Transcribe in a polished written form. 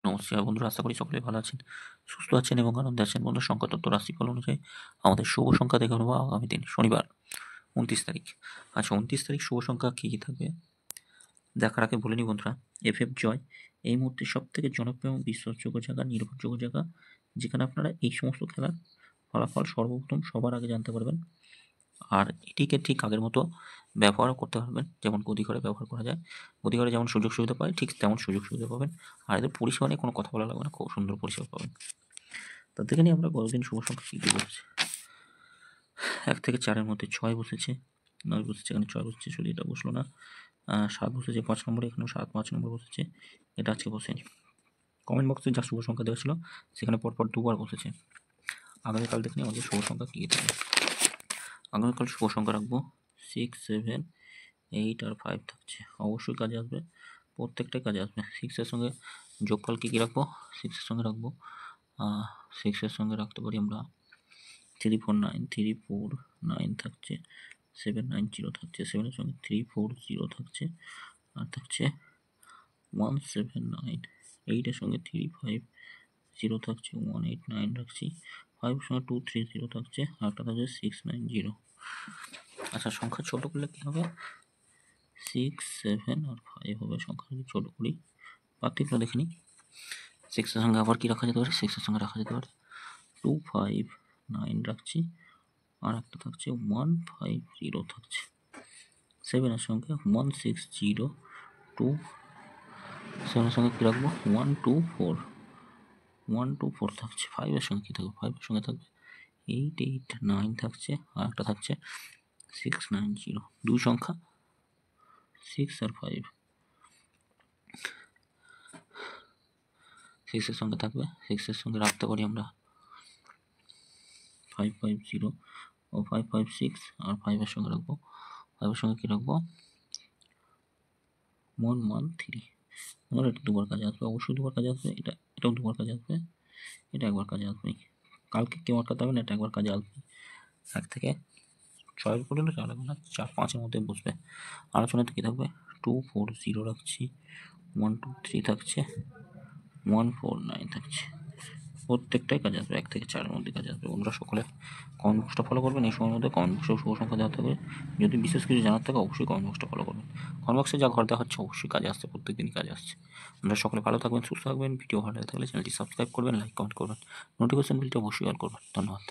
নমস্কার বন্ধুরা, আশা করি সকলে ভালো আছেন, সুস্থ আছেন এবং আনন্দে আছেন। বন্ধু, সংখ্যাতত্ত্ব রাশিফল অনুযায়ী আমাদের শুভ সংখ্যা দেখে নেবো আগামী দিন শনিবার 29 তারিখ। আচ্ছা, 29 তারিখ শুভ সংখ্যা কী কী থাকবে দেখার আগে বলে নিই বন্ধুরা, FF জয় এই মুহূর্তে সব থেকে জনপ্রিয় এবং বিশ্বাসযোগ্য জায়গা, নির্ভরযোগ্য জায়গা, যেখানে আপনারা এই সমস্ত খেলার ফলাফল সর্বপ্রথম সবার আগে জানতে পারবেন। আর এটিকে ঠিক আগের মতো ব্যবহারও করতে পারবেন, যেমন গদিঘরে ব্যবহার করা যায়। গদিঘরে যেমন সুযোগ সুবিধা পায়, ঠিক তেমন সুযোগ সুবিধা পাবেন। আর এদের পরিষেবা নিয়ে কোনো কথা বলা লাগবে না, খুব সুন্দর পরিষেবা পাবেন। তার থেকে নিয়ে আমরা গতদিন শুভ সংখ্যা কী কী বসেছে। 1 থেকে 4-এর মধ্যে 6 বসেছে, 9 বসেছে, এখানে 6 বসেছে, শুধু এটা বসলো না। 7 বসেছে 5 নম্বরে, এখানেও 7-5 নম্বর বসেছে, এটা আজকে বসেনি। কমেন্ট বক্সে যা শুভ সংখ্যা দেওয়া ছিল সেখানে পরপর 2বার বসেছে। আগামীকাল দেখে নিই আমাদের শুভ সংখ্যা কী কী থাকবে। আগামীকাল শুভ সংখ্যা রাখবো 6, 7, 8 আর 5 থাকছে, অবশ্যই কাজে আসবে, প্রত্যেকটাই কাজে আসবে। 6-এর সঙ্গে যোগফল কী কী রাখবো, 6-এর সঙ্গে রাখবো 6-এর সঙ্গে রাখতে পারি আমরা 3, 4, 9, 3, 4, 9 থাকছে, 7, 9, 0 থাকছে, 7-এর সঙ্গে 3, 4, 0 থাকছে, আর থাকছে 1, 7, 9, 8-এর সঙ্গে 3, 5, 0 থাকছে, 1, 8, 9 রাখছি, 5-এর সঙ্গে 2, 3, 0 থাকছে, আর একটা থাকছে 6, 9, 0। আচ্ছা, সংখ্যা ছোটো করলে কী হবে, 6, 7 আর 5 হবে। সংখ্যা যদি ছোটো করি, পার্থক্য দেখে নিই। 6-এর সঙ্গে আবার কী রাখা যেতে পারে, 6-এর সঙ্গে রাখা যেতে পারে 2, 5, 9 রাখছি, আর একটা থাকছে 1, 5, 0 থাকছে। 7-এর সঙ্গে 1, 6, 0, 2, 7-এর সঙ্গে কী রাখবো, 1, 2, 4, 1, 2, 4 থাকছে। 5-এর সঙ্গে কী থাকবে, 5-এর সঙ্গে থাকবে 8, 8, 9 থাকছে, আর একটা থাকছে 6, 9, 0। দুই সংখ্যা 6 আর 5, 6-এর সঙ্গে থাকবে, 6-এর সঙ্গে রাখতে পারি আমরা 5, 5, 0 ও 5, 5, 6, আর 5-এর সঙ্গে রাখবো, 5-এর সঙ্গে কী রাখবো, 1, 1, 3। আমার এটা দুবার কাজে আসবে, অবশ্যই দুবার কাজে আসবে, এটাও দুবার কাজে আসবে, এটা একবার কাজে আসবেই। কালকে কেউ আটকাতে হবে না, এটা একবার কাজে আসবে। 1 থেকে 6 পর্যন্ত যাওয়া লাগবে না, 4, 5-এর মধ্যে বসবে। আলোচনাতে কী থাকবে, 2, 4, 0 রাখছি, 1, 2, 3 থাকছে, 1, 4, 9 থাকছে, প্রত্যেকটাই কাজে আসবে। 1 থেকে 4-এর মধ্যে কাজে আসবে। বন্ধুরা সকলে কমেন্ট বক্সটা ফলো করবেন, এই সময়ের মধ্যে কমেন্ট বক্সেও শুভ সংখ্যা দেওয়া থাকবে। যদি বিশেষ কিছু জানার থাকে অবশ্যই কমেন্ট বক্সটা ফলো করবেন। কমেন্ট বক্সে যা ঘর দেওয়া হচ্ছে অবশ্যই কাজে আসছে, প্রত্যেকদিনই কাজে আসছে। আপনারা সকলে ভালো থাকবেন, সুস্থ থাকবেন। ভিডিও ভালো লাগে থাকলে চ্যানেলটি সাবস্ক্রাইব করবেন, লাইক কমেন্ট করবেন, নোটিফিকেশন বিলটি অবশ্যই অন করবেন। ধন্যবাদ।